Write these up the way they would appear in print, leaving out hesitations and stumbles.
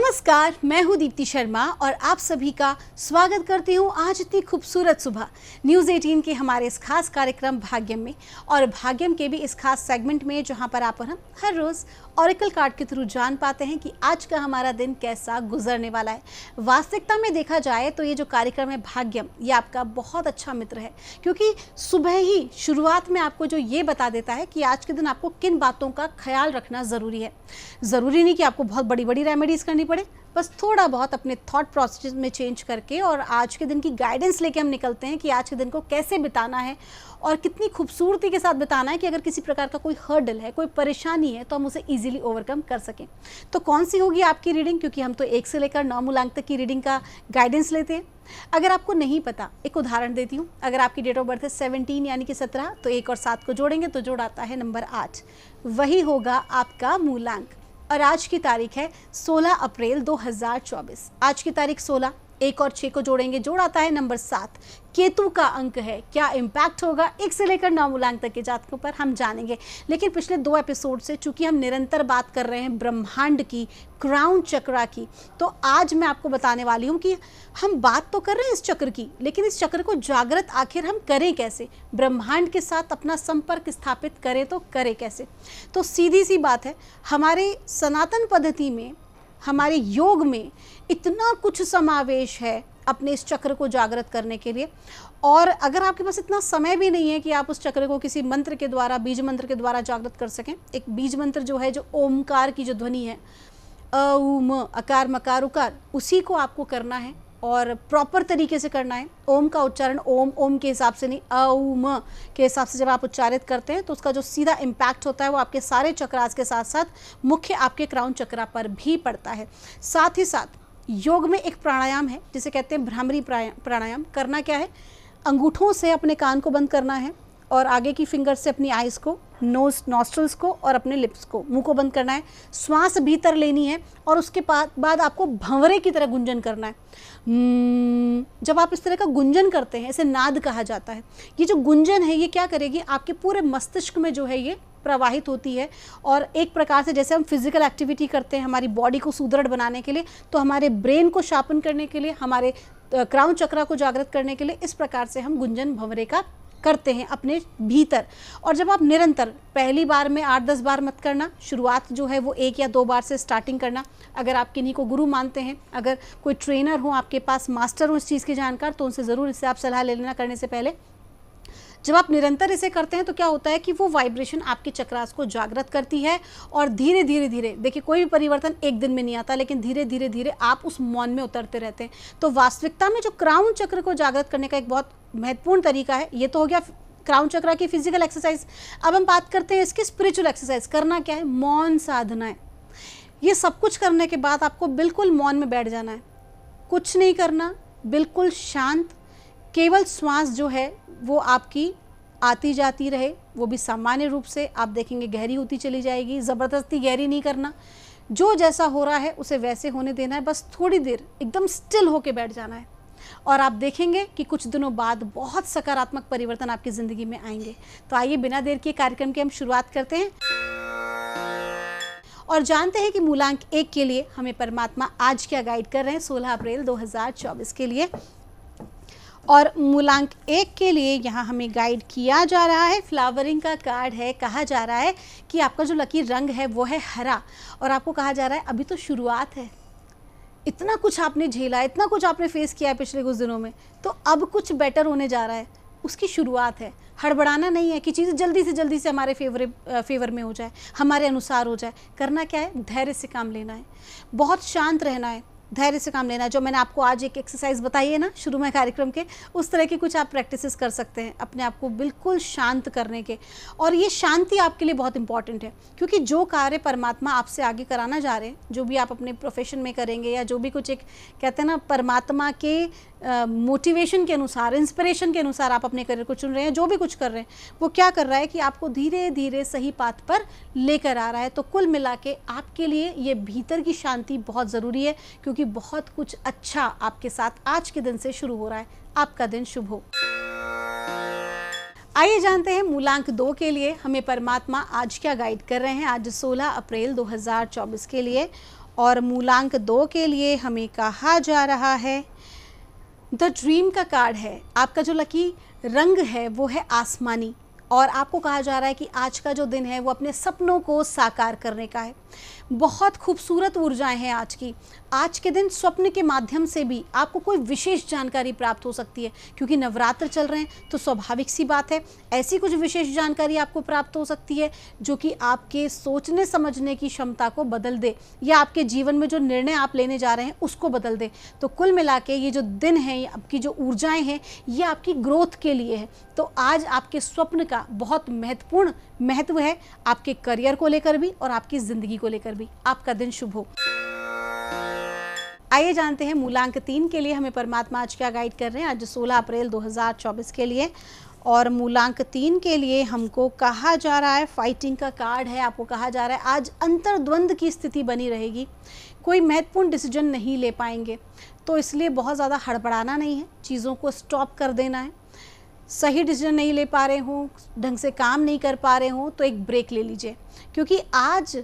नमस्कार, मैं हूं दीप्ति शर्मा और आप सभी का स्वागत करती हूं आज इतनी खूबसूरत सुबह न्यूज़ 18 के हमारे इस खास कार्यक्रम भाग्यम में। और भाग्यम के भी इस खास सेगमेंट में जहां पर आप और हम हर रोज़ ऑरेकल कार्ड के थ्रू जान पाते हैं कि आज का हमारा दिन कैसा गुजरने वाला है। वास्तविकता में देखा जाए तो ये जो कार्यक्रम है भाग्यम, ये आपका बहुत अच्छा मित्र है, क्योंकि सुबह ही शुरुआत में आपको जो ये बता देता है कि आज के दिन आपको किन बातों का ख्याल रखना ज़रूरी है। ज़रूरी नहीं कि आपको बहुत बड़ी बड़ी रेमेडीज़ करनी पड़े, बस थोड़ा बहुत अपने थॉट प्रोसेस में चेंज करके और आज के दिन की गाइडेंस लेके हम निकलते हैं कि आज के दिन को कैसे बिताना है और कितनी खूबसूरती के साथ बिताना है कि अगर किसी प्रकार का कोई हर्डल है, कोई परेशानी है, तो हम उसे इजीली ओवरकम कर सकें। तो कौन सी होगी आपकी रीडिंग, क्योंकि हम तो 1 से लेकर 9 मूलांक तक की रीडिंग का गाइडेंस लेते हैं। अगर आपको नहीं पता, एक उदाहरण देती हूँ। अगर आपकी डेट ऑफ बर्थ है 17 यानी कि 17, तो 1 और 7 को जोड़ेंगे तो जोड़ आता है नंबर 8, वही होगा आपका मूलांक। और आज की तारीख है 16 अप्रैल 2024। आज की तारीख 16, 1 और 6 को जोड़ेंगे जोड़ आता है नंबर 7। केतु का अंक है, क्या इम्पैक्ट होगा 1 से लेकर 9 मूलांक तक के जातकों पर हम जानेंगे। लेकिन पिछले 2 एपिसोड से चूंकि हम निरंतर बात कर रहे हैं ब्रह्मांड की, क्राउन चक्रा की, तो आज मैं आपको बताने वाली हूँ कि हम बात तो कर रहे हैं इस चक्र की, लेकिन इस चक्र को जागृत आखिर हम करें कैसे, ब्रह्मांड के साथ अपना संपर्क स्थापित करें तो करें कैसे। तो सीधी सी बात है, हमारे सनातन पद्धति में, हमारे योग में इतना कुछ समावेश है अपने इस चक्र को जागृत करने के लिए। और अगर आपके पास इतना समय भी नहीं है कि आप उस चक्र को किसी मंत्र के द्वारा, बीज मंत्र के द्वारा जागृत कर सकें, एक बीज मंत्र जो है, जो ओमकार की जो ध्वनि है, अ उ म अकार मकार उकार, उसी को आपको करना है और प्रॉपर तरीके से करना है। ओम का उच्चारण ओम ओम के हिसाब से नहीं, अ उ म के हिसाब से जब आप उच्चारित करते हैं तो उसका जो सीधा इम्पैक्ट होता है वो आपके सारे चक्रास के साथ साथ मुख्य आपके क्राउन चक्रा पर भी पड़ता है। साथ ही साथ योग में एक प्राणायाम है जिसे कहते हैं भ्रामरी प्राणायाम। करना क्या है, अंगूठों से अपने कान को बंद करना है और आगे की फिंगर से अपनी आइज़ को, नोज, नॉस्ट्रल्स को और अपने लिप्स को, मुंह को बंद करना है। श्वास भीतर लेनी है और उसके बाद आपको भंवरे की तरह गुंजन करना है। जब आप इस तरह का गुंजन करते हैं, इसे नाद कहा जाता है। ये जो गुंजन है ये क्या करेगी, आपके पूरे मस्तिष्क में जो है ये प्रवाहित होती है। और एक प्रकार से जैसे हम फिजिकल एक्टिविटी करते हैं हमारी बॉडी को सुदृढ़ बनाने के लिए, तो हमारे ब्रेन को शार्पन करने के लिए, हमारे क्राउन चक्रा को जागृत करने के लिए इस प्रकार से हम गुंजन भंवरे का करते हैं अपने भीतर। और जब आप निरंतर, पहली बार में 8-10 बार मत करना, शुरुआत जो है वो 1 या 2 बार से स्टार्टिंग करना। अगर आप किन्हीं को गुरु मानते हैं, अगर कोई ट्रेनर हो आपके पास, मास्टर हो इस चीज़ के जानकार, तो उनसे ज़रूर इससे आप सलाह ले लेना करने से पहले। जब आप निरंतर इसे करते हैं तो क्या होता है कि वो वाइब्रेशन आपके चक्रास को जागृत करती है और धीरे धीरे धीरे, देखिए कोई भी परिवर्तन एक दिन में नहीं आता, लेकिन धीरे धीरे धीरे आप उस मौन में उतरते रहते हैं। तो वास्तविकता में जो क्राउन चक्र को जागृत करने का एक बहुत महत्वपूर्ण तरीका है, ये तो हो गया क्राउन चक्रा की फिजिकल एक्सरसाइज। अब हम बात करते हैं इसकी स्पिरिचुअल एक्सरसाइज। करना क्या है, मौन साधना है। ये सब कुछ करने के बाद आपको बिल्कुल मौन में बैठ जाना है, कुछ नहीं करना, बिल्कुल शांत। केवल श्वास जो है वो आपकी आती जाती रहे, वो भी सामान्य रूप से। आप देखेंगे गहरी होती चली जाएगी, ज़बरदस्ती गहरी नहीं करना, जो जैसा हो रहा है उसे वैसे होने देना है। बस थोड़ी देर एकदम स्टिल होके बैठ जाना है और आप देखेंगे कि कुछ दिनों बाद बहुत सकारात्मक परिवर्तन आपकी ज़िंदगी में आएंगे। तो आइए बिना देर किए कार्यक्रम की हम शुरुआत करते हैं और जानते हैं कि मूलांक 1 के लिए हमें परमात्मा आज क्या गाइड कर रहे हैं 16 अप्रैल 2024 के लिए। और मूलांक 1 के लिए यहाँ हमें गाइड किया जा रहा है, फ्लावरिंग का कार्ड है। कहा जा रहा है कि आपका जो लकी रंग है वो है हरा और आपको कहा जा रहा है अभी तो शुरुआत है, इतना कुछ आपने झेला, इतना कुछ आपने फेस किया है पिछले कुछ दिनों में, तो अब कुछ बेटर होने जा रहा है, उसकी शुरुआत है। हड़बड़ाना नहीं है कि चीज़ें जल्दी से हमारे फेवर में हो जाए, हमारे अनुसार हो जाए। करना क्या है, धैर्य से काम लेना है, बहुत शांत रहना है, धैर्य से काम लेना है। जो मैंने आपको आज एक एक्सरसाइज बताई है ना शुरू में कार्यक्रम के, उस तरह की कुछ आप प्रैक्टिसेस कर सकते हैं अपने आप को बिल्कुल शांत करने के। और ये शांति आपके लिए बहुत इंपॉर्टेंट है, क्योंकि जो कार्य परमात्मा आपसे आगे कराना जा रहे हैं, जो भी आप अपने प्रोफेशन में करेंगे या जो भी कुछ, एक कहते हैं ना परमात्मा के मोटिवेशन के अनुसार, इंस्पिरेशन के अनुसार आप अपने करियर को चुन रहे हैं, जो भी कुछ कर रहे हैं, वो क्या कर रहा है कि आपको धीरे धीरे सही पाथ पर लेकर आ रहा है। तो कुल मिला के आपके लिए ये भीतर की शांति बहुत ज़रूरी है, क्योंकि बहुत कुछ अच्छा आपके साथ आज के दिन से शुरू हो रहा है। आपका दिन शुभ हो। आइए जानते हैं मूलांक 2 के लिए हमें परमात्मा आज क्या गाइड कर रहे हैं, आज 16 अप्रैल 2024 के लिए। और मूलांक 2 के लिए हमें कहा जा रहा है द ड्रीम का कार्ड है। आपका जो लकी रंग है वो है आसमानी और आपको कहा जा रहा है कि आज का जो दिन है वो अपने सपनों को साकार करने का है। बहुत खूबसूरत ऊर्जाएं हैं आज की। आज के दिन स्वप्न के माध्यम से भी आपको कोई विशेष जानकारी प्राप्त हो सकती है, क्योंकि नवरात्र चल रहे हैं तो स्वाभाविक सी बात है ऐसी कुछ विशेष जानकारी आपको प्राप्त हो सकती है जो कि आपके सोचने समझने की क्षमता को बदल दे या आपके जीवन में जो निर्णय आप लेने जा रहे हैं उसको बदल दे। तो कुल मिला के ये जो दिन है, आपकी जो ऊर्जाएं हैं, ये आपकी ग्रोथ के लिए है। तो आज आपके स्वप्न का बहुत महत्वपूर्ण महत्व है, आपके करियर को लेकर भी और आपकी ज़िंदगी को लेकर भी। आपका दिन शुभ हो। आइए जानते हैं मूलांक 3 के लिए हमें परमात्मा आज क्या गाइड कर रहे हैं, आज 16 अप्रैल 2024 के लिए। और मूलांक 3 के लिए हमको कहा जा रहा है, फाइटिंग का कार्ड है। आपको कहा जा रहा है आज अंतर्द्वंद की स्थिति बनी रहेगी, कोई महत्वपूर्ण डिसीजन नहीं ले पाएंगे, तो इसलिए बहुत ज़्यादा हड़बड़ाना नहीं है, चीज़ों को स्टॉप कर देना है। सही डिसीजन नहीं ले पा रहे हो, ढंग से काम नहीं कर पा रहे हो, तो एक ब्रेक ले लीजिए, क्योंकि आज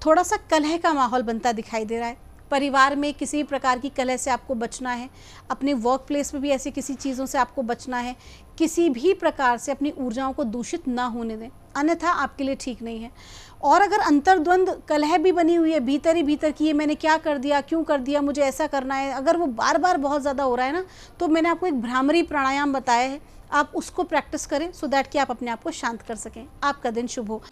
थोड़ा सा कलह का माहौल बनता दिखाई दे रहा है। परिवार में किसी भी प्रकार की कलह से आपको बचना है, अपने वर्क प्लेस में भी ऐसी किसी चीज़ों से आपको बचना है। किसी भी प्रकार से अपनी ऊर्जाओं को दूषित ना होने दें, अन्यथा आपके लिए ठीक नहीं है। और अगर अंतर्द्वंद कलह भी बनी हुई है भीतर ही भीतर कि ये मैंने क्या कर दिया, क्यों कर दिया, मुझे ऐसा करना है, अगर वो बार बार बहुत ज़्यादा हो रहा है ना, तो मैंने आपको एक भ्रामरी प्राणायाम बताया है, आप उसको प्रैक्टिस करें सो दैट कि आप अपने आप को शांत कर सकें। आपका दिन शुभ हो।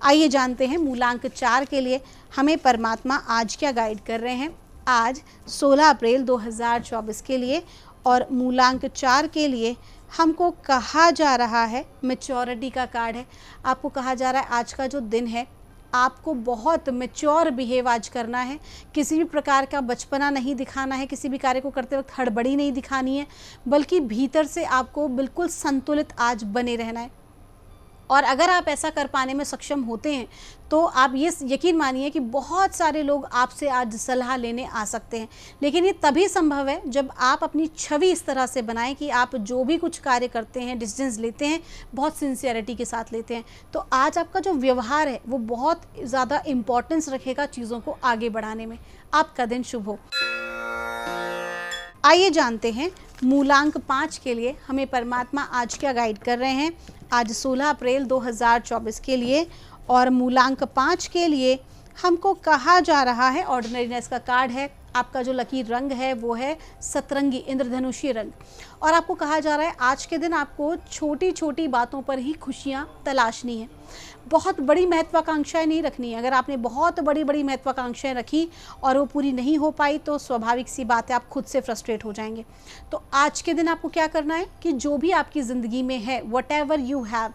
आइए जानते हैं मूलांक 4 के लिए हमें परमात्मा आज क्या गाइड कर रहे हैं, आज 16 अप्रैल 2024 के लिए। और मूलांक 4 के लिए हमको कहा जा रहा है, मैच्योरिटी का कार्ड है। आपको कहा जा रहा है आज का जो दिन है आपको बहुत मैच्योर बिहेव आज करना है, किसी भी प्रकार का बचपना नहीं दिखाना है, किसी भी कार्य को करते वक्त हड़बड़ी नहीं दिखानी है, बल्कि भीतर से आपको बिल्कुल संतुलित आज बने रहना है। और अगर आप ऐसा कर पाने में सक्षम होते हैं तो आप ये यकीन मानिए कि बहुत सारे लोग आपसे आज सलाह लेने आ सकते हैं। लेकिन ये तभी संभव है जब आप अपनी छवि इस तरह से बनाएं कि आप जो भी कुछ कार्य करते हैं, डिसीजंस लेते हैं, बहुत सिंसियरिटी के साथ लेते हैं। तो आज आपका जो व्यवहार है वो बहुत ज़्यादा इम्पोर्टेंस रखेगा चीज़ों को आगे बढ़ाने में। आपका दिन शुभ हो। आइए जानते हैं मूलांक 5 के लिए हमें परमात्मा आज क्या गाइड कर रहे हैं, आज 16 अप्रैल 2024 के लिए। और मूलांक 5 के लिए हमको कहा जा रहा है, ऑर्डिनरीनेस का कार्ड है। आपका जो लकी रंग है वो है सतरंगी, इंद्रधनुषी रंग। और आपको कहा जा रहा है आज के दिन आपको छोटी छोटी बातों पर ही खुशियाँ तलाशनी है, बहुत बड़ी महत्वाकांक्षाएं नहीं रखनी है। अगर आपने बहुत बड़ी बड़ी महत्वाकांक्षाएं रखी और वो पूरी नहीं हो पाई तो स्वाभाविक सी बात है आप खुद से फ्रस्ट्रेट हो जाएंगे। तो आज के दिन आपको क्या करना है कि जो भी आपकी ज़िंदगी में है, whatever you have,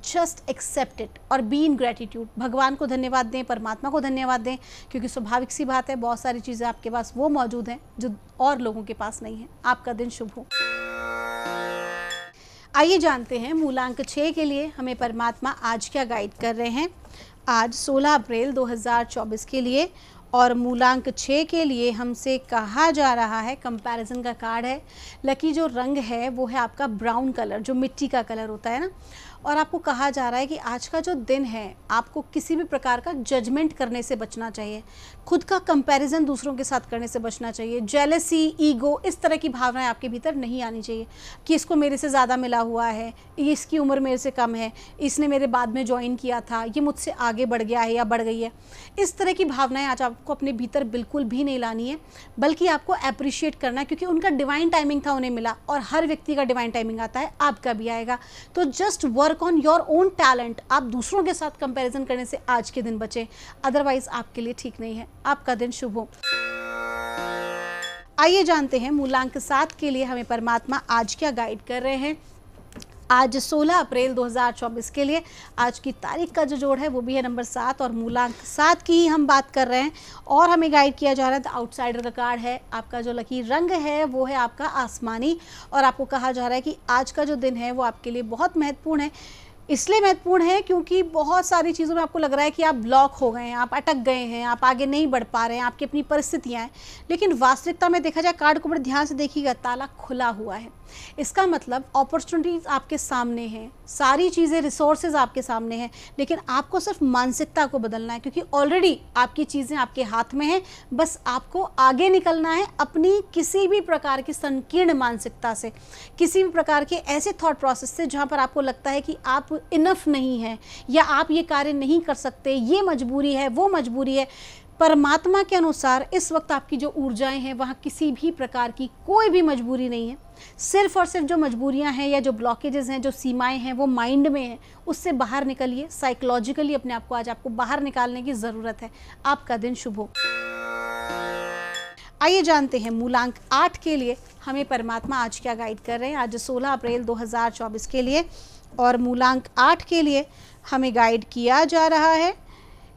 just accept it और बी इन ग्रेटिट्यूड। भगवान को धन्यवाद दें, परमात्मा को धन्यवाद दें, क्योंकि स्वाभाविक सी बात है बहुत सारी चीज़ें आपके पास वो मौजूद हैं जो और लोगों के पास नहीं है। आपका दिन शुभ हो। आइए जानते हैं मूलांक 6 के लिए हमें परमात्मा आज क्या गाइड कर रहे हैं, आज 16 अप्रैल 2024 के लिए। और मूलांक 6 के लिए हमसे कहा जा रहा है, कंपैरिजन का कार्ड है। लकी जो रंग है वो है आपका ब्राउन कलर, जो मिट्टी का कलर होता है ना। और आपको कहा जा रहा है कि आज का जो दिन है आपको किसी भी प्रकार का जजमेंट करने से बचना चाहिए, खुद का कंपैरिजन दूसरों के साथ करने से बचना चाहिए। जेलसी, ईगो, इस तरह की भावनाएं आपके भीतर नहीं आनी चाहिए कि इसको मेरे से ज़्यादा मिला हुआ है, इसकी उम्र मेरे से कम है, इसने मेरे बाद में ज्वाइन किया था, ये मुझसे आगे बढ़ गया है या बढ़ गई है। इस तरह की भावनाएं आज आपको अपने भीतर बिल्कुल भी नहीं लानी है, बल्कि आपको अप्रिशिएट करना है, क्योंकि उनका डिवाइन टाइमिंग था, उन्हें मिला, और हर व्यक्ति का डिवाइन टाइमिंग आता है, आपका भी आएगा। तो just work on your own talent. आप दूसरों के साथ कंपैरिजन करने से आज के दिन बचें, अदरवाइज आपके लिए ठीक नहीं है। आपका दिन शुभ हो। आइए जानते हैं मूलांक 7 के लिए हमें परमात्मा आज क्या गाइड कर रहे हैं, आज 16 अप्रैल 2024 के लिए। आज की तारीख का जो जोड़ है वो भी है नंबर 7 और मूलांक 7 की ही हम बात कर रहे हैं। और हमें गाइड किया जा रहा है द आउटसाइडर का कार्ड है। आपका जो लकी रंग है वो है आपका आसमानी। और आपको कहा जा रहा है कि आज का जो दिन है वो आपके लिए बहुत महत्वपूर्ण है। इसलिए महत्वपूर्ण है क्योंकि बहुत सारी चीज़ों में आपको लग रहा है कि आप ब्लॉक हो गए हैं, आप अटक गए हैं, आप आगे नहीं बढ़ पा रहे हैं, आपकी अपनी परिस्थितियाँ हैं। लेकिन वास्तविकता में देखा जाए, कार्ड को बड़े ध्यान से देखिएगा, ताला खुला हुआ है। इसका मतलब अपॉर्चुनिटीज़ आपके सामने हैं, सारी चीज़ें, रिसोर्सेज आपके सामने हैं, लेकिन आपको सिर्फ मानसिकता को बदलना है, क्योंकि ऑलरेडी आपकी चीज़ें आपके हाथ में हैं। बस आपको आगे निकलना है अपनी किसी भी प्रकार की संकीर्ण मानसिकता से, किसी भी प्रकार के ऐसे थॉट प्रोसेस से जहाँ पर आपको लगता है कि आप इनफ नहीं हैं या आप ये कार्य नहीं कर सकते, ये मजबूरी है, वो मजबूरी है। परमात्मा के अनुसार इस वक्त आपकी जो ऊर्जाएं हैं वहाँ किसी भी प्रकार की कोई भी मजबूरी नहीं है। सिर्फ और सिर्फ जो मजबूरियां हैं या जो ब्लॉकेजेस हैं, जो सीमाएं हैं, वो माइंड में हैं। उससे बाहर निकलिए, साइकोलॉजिकली अपने आप को आज आपको बाहर निकालने की ज़रूरत है। आपका दिन शुभ हो। आइए जानते हैं मूलांक 8 के लिए हमें परमात्मा आज क्या गाइड कर रहे हैं, आज 16 अप्रैल 2024 के लिए। और मूलांक 8 के लिए हमें गाइड किया जा रहा है,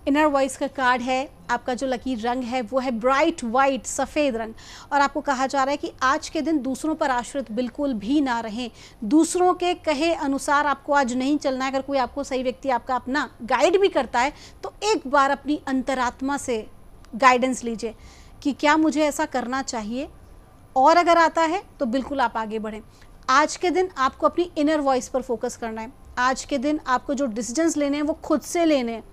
इनर वॉइस का कार्ड है। आपका जो लकीर रंग है वो है ब्राइट वाइट, सफ़ेद रंग। और आपको कहा जा रहा है कि आज के दिन दूसरों पर आश्रित बिल्कुल भी ना रहें, दूसरों के कहे अनुसार आपको आज नहीं चलना है। अगर कोई आपको सही व्यक्ति आपका अपना गाइड भी करता है तो एक बार अपनी अंतरात्मा से गाइडेंस लीजिए कि क्या मुझे ऐसा करना चाहिए, और अगर आता है तो बिल्कुल आप आगे बढ़ें। आज के दिन आपको अपनी इनर वॉइस पर फोकस करना है। आज के दिन आपको जो डिसीजंस लेने हैं वो खुद से लेने हैं।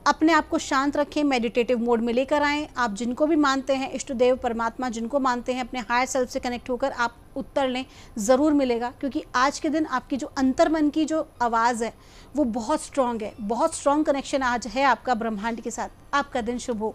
अपने आप को शांत रखें, मेडिटेटिव मोड में लेकर आएँ। आप जिनको भी मानते हैं, इष्ट देव, परमात्मा जिनको मानते हैं, अपने हायर सेल्फ से कनेक्ट होकर आप उत्तर लें, ज़रूर मिलेगा। क्योंकि आज के दिन आपकी जो अंतर्मन की जो आवाज़ है वो बहुत स्ट्रॉन्ग है, बहुत स्ट्रॉन्ग कनेक्शन आज है आपका ब्रह्मांड के साथ। आपका दिन शुभ हो।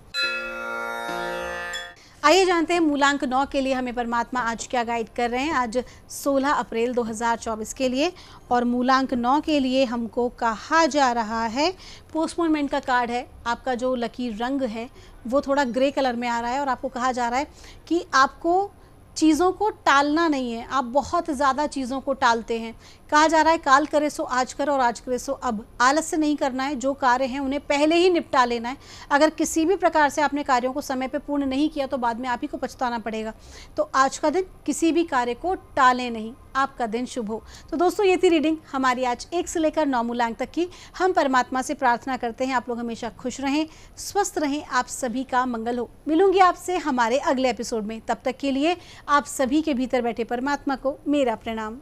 आइए जानते हैं मूलांक 9 के लिए हमें परमात्मा आज क्या गाइड कर रहे हैं, आज 16 अप्रैल 2024 के लिए। और मूलांक 9 के लिए हमको कहा जा रहा है, पोस्टपोनमेंट का कार्ड है। आपका जो लकीर रंग है वो थोड़ा ग्रे कलर में आ रहा है और आपको कहा जा रहा है कि आपको चीज़ों को टालना नहीं है। आप बहुत ज़्यादा चीज़ों को टालते हैं। कहा जा रहा है काल करे सो आज कर और आज करे सो अब। आलस्य नहीं करना है, जो कार्य हैं उन्हें पहले ही निपटा लेना है। अगर किसी भी प्रकार से आपने कार्यों को समय पे पूर्ण नहीं किया तो बाद में आप ही को पछताना पड़ेगा। तो आज का दिन किसी भी कार्य को टालें नहीं। आपका दिन शुभ हो। तो दोस्तों, ये थी रीडिंग हमारी आज 1 से लेकर 9 मूलांक तक की। हम परमात्मा से प्रार्थना करते हैं आप लोग हमेशा खुश रहें, स्वस्थ रहें, आप सभी का मंगल हो। मिलूंगी आपसे हमारे अगले एपिसोड में। तब तक के लिए आप सभी के भीतर बैठे परमात्मा को मेरा प्रणाम।